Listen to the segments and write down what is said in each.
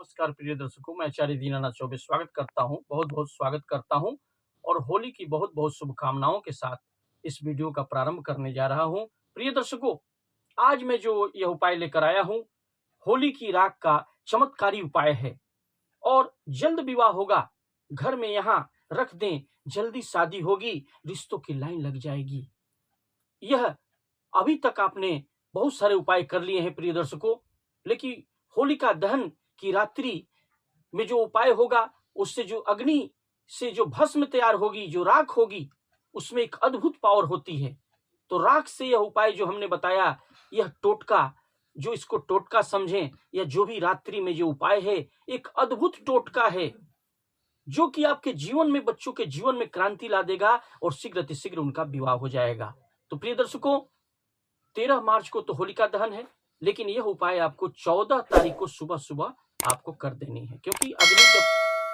नमस्कार प्रिय दर्शकों, मैं आचार्य दीनानाथ चौबे स्वागत करता हूं, बहुत-बहुत स्वागत करता हूं और होली की बहुत-बहुत शुभकामनाओं के साथ इस वीडियो का प्रारंभ करने जा रहा हूं। प्रिय दर्शकों, आज मैं जो यह उपाय लेकर आया हूं, होली की राख का चमत्कारी उपाय है और जल्द विवाह होगा, घर में यहाँ रख दें, जल्दी शादी होगी, रिश्तों की लाइन लग जाएगी। यह अभी तक आपने बहुत सारे उपाय कर लिए हैं प्रिय दर्शकों, लेकिन होलिका दहन की रात्रि में जो उपाय होगा, उससे जो अग्नि से जो भस्म तैयार होगी, जो राख होगी, उसमें एक अद्भुत पावर होती है। तो राख से यह उपाय जो हमने बताया, यह टोटका, जो इसको टोटका समझें या जो भी रात्रि में जो उपाय है, एक अद्भुत टोटका है, जो कि आपके जीवन में, बच्चों के जीवन में क्रांति ला देगा और शीघ्र अतिशीघ्र उनका विवाह हो जाएगा। तो प्रिय दर्शकों, 13 मार्च को तो होलिका दहन है, लेकिन यह उपाय आपको 14 तारीख को सुबह-सुबह आपको कर देनी है, क्योंकि अग्नि जब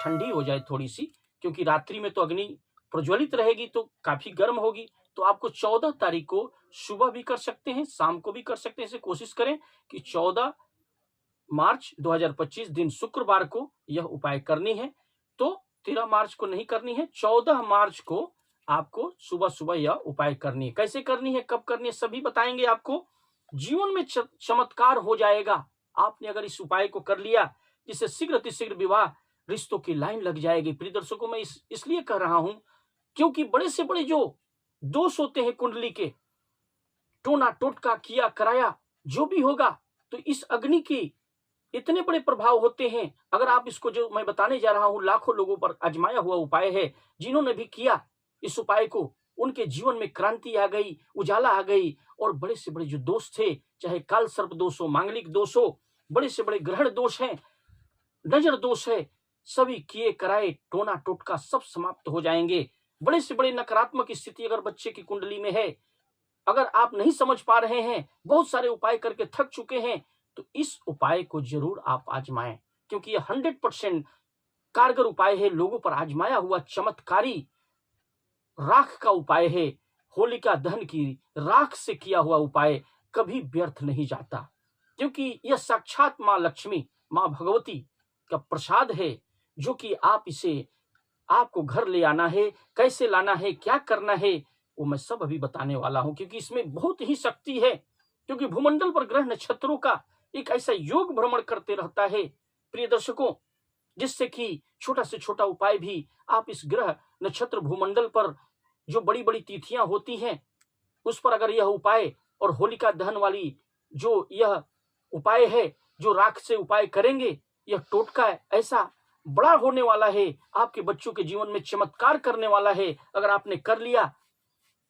ठंडी हो जाए थोड़ी-सी, क्योंकि रात्रि में तो अग्नि प्रज्वलित रहेगी तो काफ़ी गर्म होगी, तो आपको 14 तारीख को सुबह भी कर सकते हैं, शाम को भी कर सकते हैं। इसे कोशिश करें कि 14 मार्च 2025 दिन शुक्रवार को यह उपाय करनी है। तो 13 मार्च को नहीं करनी है, 14 मार्च को आपको सुबह-सुबह यह उपाय करनी है। कैसे करनी है, कब करनी है, सभी बताएँगे आपको। जीवन में चमत्कार हो जाएगा। आपने अगर इस उपाय को कर लिया, जिससे शीघ्र अतिशीघ्र विवाह, रिश्तों की लाइन लग जाएगी। प्रिय दर्शकों, मैं इसलिए कह रहा हूं, क्योंकि बड़े से बड़े जो दोष होते हैं कुंडली के, टोना टोटका किया कराया जो भी होगा, तो इस अग्नि की इतने बड़े प्रभाव होते हैं। अगर आप इसको, जो मैं बताने जा रहा हूं, लाखों लोगों पर आजमाया हुआ उपाय है, जिन्होंने भी किया इस उपाय को, उनके जीवन में क्रांति आ गई, उजाला आ गई और बड़े से बड़े जो दोष थे, चाहे काल सर्प दोष हो, मांगलिक दोष हो, बड़े से बड़े ग्रहण दोष हैं, नजर दोष है, सभी किए कराए टोना टोटका सब समाप्त हो जाएंगे। बड़े से बड़े नकारात्मक स्थिति अगर बच्चे की कुंडली में है, अगर आप नहीं समझ पा रहे हैं, बहुत सारे उपाय करके थक चुके हैं, तो इस उपाय को जरूर आप आजमाएं, क्योंकि यह 100% कारगर उपाय है, लोगों पर आजमाया हुआ चमत्कारी राख का उपाय है। होलिका दहन की राख से किया हुआ उपाय कभी व्यर्थ नहीं जाता, क्योंकि यह साक्षात मां लक्ष्मी, मां भगवती का प्रसाद है, जो कि आप इसे, आपको घर ले आना है, कैसे लाना है, क्या करना है, वो मैं सब अभी बताने वाला हूं, क्योंकि इसमें बहुत ही शक्ति है। क्योंकि भूमंडल पर ग्रह नक्षत्रों का एक ऐसा योग भ्रमण करते रहता है प्रिय दर्शकों, जिससे कि छोटा से छोटा उपाय भी आप इस ग्रह नक्षत्र भूमंडल पर जो बड़ी बड़ी तिथियां होती हैं, उस पर अगर यह उपाय और होलिका दहन वाली जो यह उपाय है, जो राख से उपाय करेंगे, यह टोटका ऐसा बड़ा होने वाला है, आपके बच्चों के जीवन में चमत्कार करने वाला है। अगर आपने कर लिया,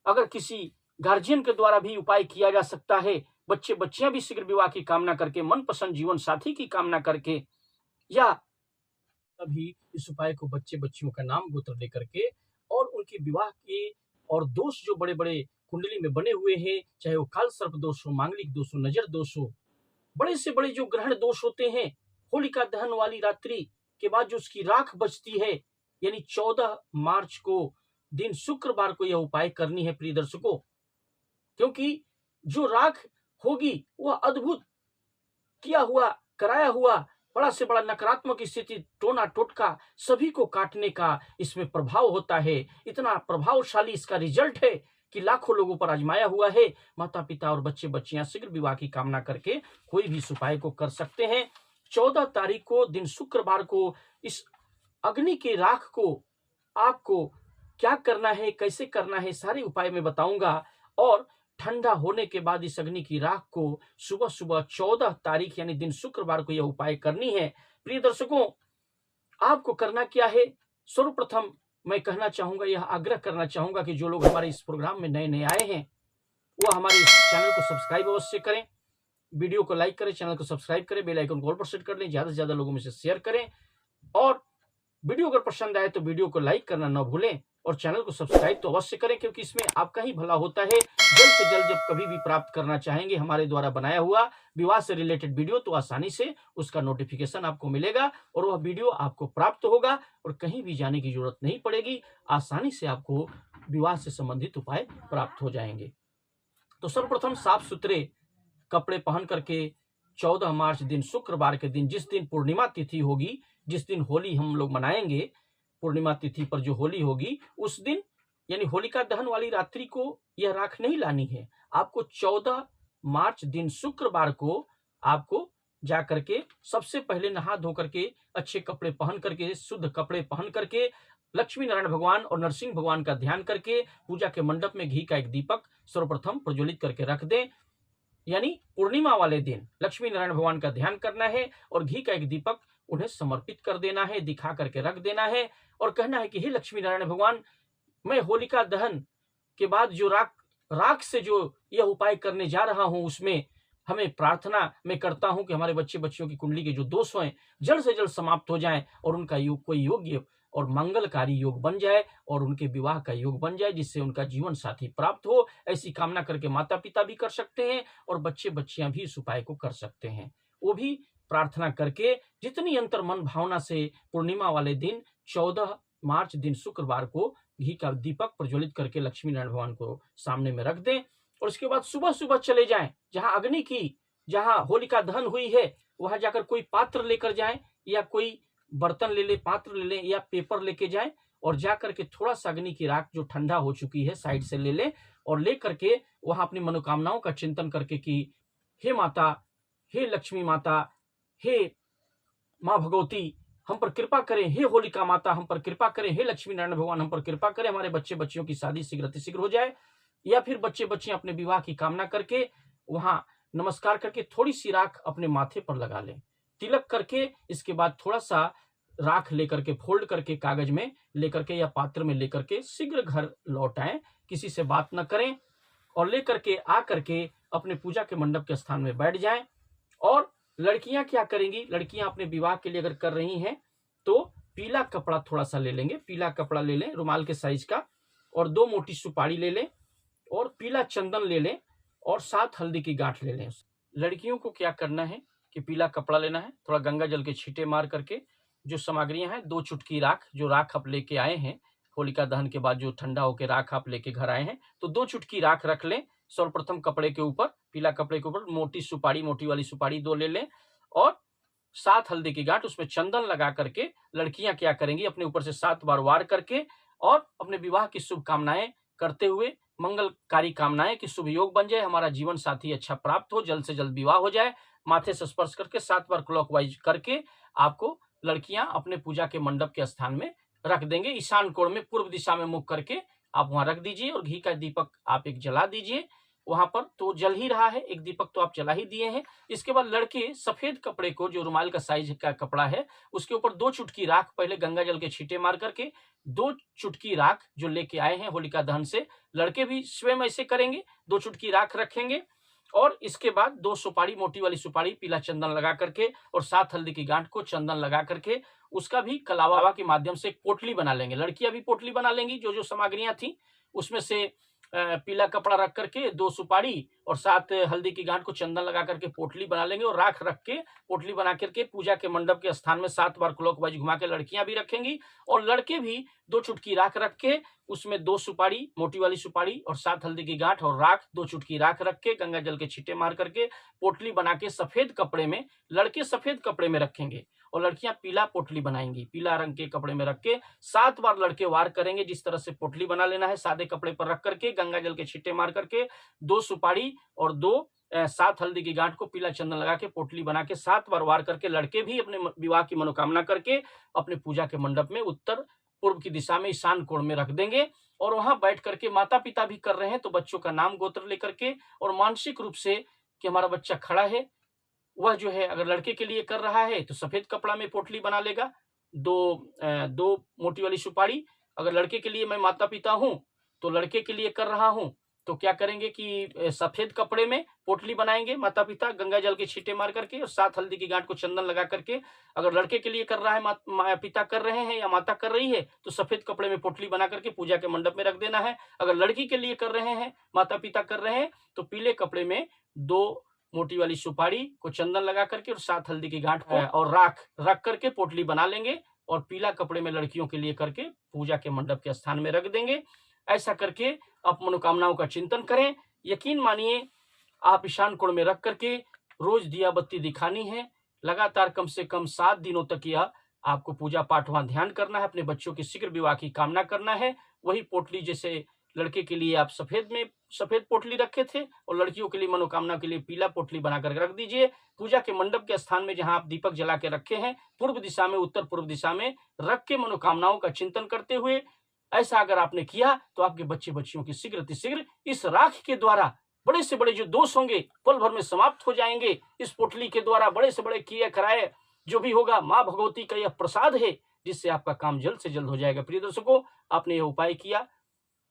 अगर किसी गार्जियन के द्वारा भी उपाय किया जा सकता है, बच्चे बच्चियां भी शीघ्र विवाह की कामना करके, मनपसंद जीवन साथी की कामना करके, या तभी इस उपाय को बच्चे बच्चियों का नाम गोत्र लेकर के और उनके विवाह के और दोष जो बड़े बड़े कुंडली में बने हुए हैं, चाहे वो काल सर्प दोष हो, मांगलिक दोष हो, नजर दोष हो, बड़े से बड़े जो ग्रहण दोष होते हैं, होलिका दहन वाली रात्रि के बाद जो उसकी राख बचती है, यानी 14 मार्च को दिन शुक्रवार को यह उपाय करनी है प्रिय दर्शकों, क्योंकि जो राख होगी वह अद्भुत किया हुआ, कराया हुआ, बड़ा से बड़ा नकारात्मक स्थिति, टोना टोटका सभी को काटने का इसमें प्रभाव होता है। इतना प्रभावशाली इसका रिजल्ट है कि लाखों लोगों पर आजमाया हुआ है। माता पिता और बच्चे बच्चियां शीघ्र विवाह की कामना करके कोई भी इस उपाय को कर सकते हैं। 14 तारीख को दिन शुक्रवार को इस अग्नि की राख को आपको क्या करना है, कैसे करना है, सारे उपाय मैं बताऊंगा। और ठंडा होने के बाद इस अग्नि की राख को सुबह सुबह 14 तारीख यानी दिन शुक्रवार को यह उपाय करनी है। प्रिय दर्शकों, आपको करना क्या है, सर्वप्रथम मैं कहना चाहूंगा, यह आग्रह करना चाहूंगा कि जो लोग हमारे इस प्रोग्राम में नए नए आए हैं, वह हमारे इस चैनल को सब्सक्राइब अवश्य करें, वीडियो को लाइक करें, चैनल को सब्सक्राइब करें, बेल आइकन को ऑल पर सेट कर लें, ज्यादा से ज्यादा लोगों में से शेयर करें, और वीडियो अगर पसंद आए तो वीडियो को लाइक करना न भूलें और चैनल को सब्सक्राइब तो अवश्य करें, क्योंकि इसमें आपका ही भला होता है। जल्द से जल्द जब कभी भी प्राप्त करना चाहेंगे हमारे द्वारा बनाया हुआ विवाह से रिलेटेड वीडियो, तो आसानी से उसका नोटिफिकेशन आपको मिलेगा और वह वीडियो आपको प्राप्त होगा और कहीं भी जाने की जरूरत नहीं पड़ेगी। आसानी से आपको विवाह से संबंधित उपाय प्राप्त हो जाएंगे। तो सर्वप्रथम साफ सुथरे कपड़े पहन करके 14 मार्च दिन शुक्रवार के दिन, जिस दिन पूर्णिमा तिथि होगी, जिस दिन होली हम लोग मनाएंगे, पूर्णिमा तिथि पर जो होली होगी उस दिन, यानी होलिका दहन वाली रात्रि को यह राख नहीं लानी है। आपको 14 मार्च दिन शुक्रवार को आपको जा करके सबसे पहले नहा धो करके अच्छे कपड़े पहन करके, शुद्ध कपड़े पहन करके, लक्ष्मी नारायण भगवान और नरसिंह भगवान का ध्यान करके पूजा के मंडप में घी का एक दीपक सर्वप्रथम प्रज्वलित करके रख दें। यानी पूर्णिमा वाले दिन लक्ष्मी नारायण भगवान का ध्यान करना है और घी का एक दीपक उन्हें समर्पित कर देना है, दिखा करके रख देना है और कहना है कि हे लक्ष्मी नारायण भगवान, मैं होलिका दहन के बाद जो राख से जो यह उपाय करने जा रहा हूं, उसमें हमें प्रार्थना मैं करता हूं कि हमारे बच्चे बच्चियों की कुंडली के जो दोष हैं जल्द से जल्द समाप्त हो जाएं और उनका योग कोई योग्य और मंगलकारी योग बन जाए और उनके विवाह का योग बन जाए, जिससे उनका जीवन साथी प्राप्त हो। ऐसी कामना करके माता पिता भी कर सकते हैं और बच्चे बच्चियां भी इस उपाय को कर सकते हैं। वो भी प्रार्थना करके जितनी अंतर मन भावना से पूर्णिमा वाले दिन 14 मार्च दिन शुक्रवार को घी का दीपक प्रज्वलित करके लक्ष्मी नारायण भगवान को सामने में रख दें और उसके बाद सुबह सुबह चले जाएं जहां अग्नि की, जहां होलिका दहन हुई है, वहां जाकर कोई पात्र लेकर जाएं या कोई बर्तन ले ले, पात्र ले ले या पेपर लेके जाएं और जाकर के थोड़ा सा अग्नि की राख जो ठंडा हो चुकी है साइड से ले ले और ले करके वहां अपनी मनोकामनाओं का चिंतन करके कि हे माता, हे लक्ष्मी माता, हे माँ भगवती, हम पर कृपा करें, हे होलिका माता हम पर कृपा करें, हे लक्ष्मी नारायण भगवान हम पर कृपा करें, हमारे बच्चे बच्चियों की शादी शीघ्र हो जाए। या फिर बच्चे बच्चियां अपने विवाह की कामना करके वहां नमस्कार करके थोड़ी सी राख अपने माथे पर लगा लें, तिलक करके इसके बाद थोड़ा सा राख लेकर के फोल्ड करके कागज में लेकर के या पात्र में लेकर के शीघ्र घर लौट आए, किसी से बात न करें और लेकर के आ करके अपने पूजा के मंडप के स्थान में बैठ जाएं। और लड़कियां क्या करेंगी, लड़कियां अपने विवाह के लिए अगर कर रही हैं तो पीला कपड़ा थोड़ा सा ले लेंगे, पीला कपड़ा ले लें रुमाल के साइज का और 2 मोटी सुपारी ले लें और पीला चंदन ले लें और 7 हल्दी की गांठ ले लें। लड़कियों को क्या करना है कि पीला कपड़ा लेना है, थोड़ा गंगा जल के छींटे मार करके जो सामग्रियां हैं, 2 चुटकी राख, जो राख आप लेके आए हैं होलिका दहन के बाद जो ठंडा होकर राख आप लेके घर आए हैं, तो 2 चुटकी राख रख लें। सर्वप्रथम कपड़े के ऊपर, पीला कपड़े के ऊपर मोटी सुपारी, मोटी वाली सुपारी 2 ले लें और 7 हल्दी की गांठ, उसमें चंदन लगा करके लड़कियां क्या करेंगी, अपने ऊपर से 7 बार वार करके और अपने विवाह की शुभकामनाएं करते हुए, मंगलकारी कामनाएं कि शुभ योग बन जाए, हमारा जीवन साथी अच्छा प्राप्त हो, जल्द से जल्द विवाह हो जाए, माथे से स्पर्श करके 7 बार क्लॉकवाइज करके आपको लड़कियां अपने पूजा के मंडप के स्थान में रख देंगे। ईशान कोण में पूर्व दिशा में मुख करके आप वहां रख दीजिए और घी का दीपक आप एक जला दीजिए वहां पर, तो जल ही रहा है, एक दीपक तो आप जला ही दिए हैं। इसके बाद लड़के सफेद कपड़े को, जो रुमाल का साइज का कपड़ा है, उसके ऊपर 2 चुटकी राख पहले गंगा जल के छींटे मार करके 2 चुटकी राख जो लेके आए हैं होलिका दहन से, लड़के भी स्वयं ऐसे करेंगे, 2 चुटकी राख रखेंगे और इसके बाद 2 सुपारी, मोटी वाली सुपारी पीला चंदन लगा करके और 7 हल्दी की गांठ को चंदन लगा करके उसका भी कलावा के माध्यम से एक पोटली बना लेंगे। लड़कियां भी पोटली बना लेंगी, जो जो सामग्रियां थी उसमें से पीला कपड़ा रख करके 2 सुपारी और 7 हल्दी की गांठ को चंदन लगा करके पोटली बना लेंगे और राख रख के पोटली बना करके पूजा के मंडप के स्थान में 7 बार क्लॉकवाइज घुमा के लड़कियां भी रखेंगी और लड़के भी 2 चुटकी राख रख के उसमें 2 सुपारी, मोटी वाली सुपारी और 7 हल्दी की गांठ और राख, 2 चुटकी राख रख के गंगा जल के छींटे मार करके पोटली बना के सफेद कपड़े में, लड़के सफेद कपड़े में रखेंगे और लड़कियां पीला पोटली बनाएंगी, पीला रंग के कपड़े में रख के 7 बार लड़के वार करेंगे। जिस तरह से पोटली बना लेना है, सादे कपड़े पर रख करके गंगा जल के छींटे मार करके 2 सुपारी और 7 हल्दी की गांठ को पीला चंदन लगा के पोटली बना के 7 बार वार करके लड़के भी अपने विवाह की मनोकामना करके अपने पूजा के मंडप में उत्तर पूर्व की दिशा में ईशान कोण में रख देंगे और वहां बैठ करके माता पिता भी कर रहे हैं तो बच्चों का नाम गोत्र लेकर के और मानसिक रूप से कि हमारा बच्चा खड़ा है, वह जो है अगर लड़के के लिए कर रहा है तो सफेद कपड़ा में पोटली बना लेगा, 2 मोटी वाली सुपारी। अगर लड़के के लिए मैं माता पिता हूं तो लड़के के लिए कर रहा हूं तो क्या करेंगे कि सफेद कपड़े में पोटली बनाएंगे माता पिता गंगा जल के छींटे मार करके और 7 हल्दी की गांठ को चंदन लगा करके। अगर लड़के के लिए कर रहा है, पिता कर रहे हैं या माता कर रही है तो सफेद कपड़े में पोटली बना करके पूजा के मंडप में रख देना है। अगर लड़की के लिए कर रहे हैं, माता पिता कर रहे हैं तो पीले कपड़े में 2 मोटी वाली सुपारी को चंदन लगा करके और 7 हल्दी की गांठ को और राख रख करके पोटली बना लेंगे और पीला कपड़े में लड़कियों के लिए करके पूजा के मंडप के स्थान में रख देंगे। ऐसा करके आप मनोकामनाओं का चिंतन करें। यकीन मानिए आप ईशान कोण में रख करके रोज दिया बत्ती दिखानी है, लगातार कम से कम 7 दिनों तक यह आपको पूजा पाठ वहाँ ध्यान करना है, अपने बच्चों के शीघ्र विवाह की कामना करना है। वही पोटली जैसे लड़के के लिए आप सफेद पोटली रखे थे और लड़कियों के लिए मनोकामना के लिए पीला पोटली बनाकर रख दीजिए। पूजा के मंडप के स्थान में जहां आप दीपक जला के रखे हैं, पूर्व दिशा में, उत्तर पूर्व दिशा में रख के मनोकामनाओं का चिंतन करते हुए ऐसा अगर आपने किया तो आपके बच्चे बच्चियों की शीघ्र अतिशीघ्र इस राखी के द्वारा बड़े से बड़े जो दोष होंगे पल भर में समाप्त हो जाएंगे। इस पोटली के द्वारा बड़े से बड़े किए कराए जो भी होगा, माँ भगवती का यह प्रसाद है जिससे आपका काम जल्द से जल्द हो जाएगा। प्रिय दर्शकों, आपने यह उपाय किया,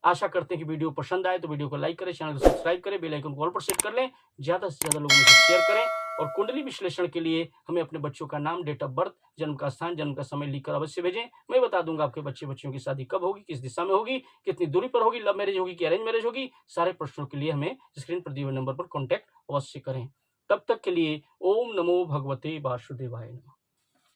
आशा करते हैं कि वीडियो पसंद आए तो वीडियो को लाइक करें, चैनल को सब्सक्राइब करें, बेल आइकन को ऑल पर सेट कर लें, ज्यादा से ज्यादा लोगों में शेयर करें। और कुंडली विश्लेषण के लिए हमें अपने बच्चों का नाम, डेट ऑफ बर्थ, जन्म का स्थान, जन्म का समय लिखकर अवश्य भेजें। मैं बता दूंगा आपके बच्चे बच्चियों की शादी कब होगी, किस दिशा में होगी, कितनी दूरी पर होगी, लव मैरिज होगी कि अरेंज मैरिज होगी। सारे प्रश्नों के लिए हमें स्क्रीन पर दिए हुए नंबर पर कॉन्टैक्ट अवश्य करें। तब तक के लिए ओम नमो भगवते वासुदेवाय नमः।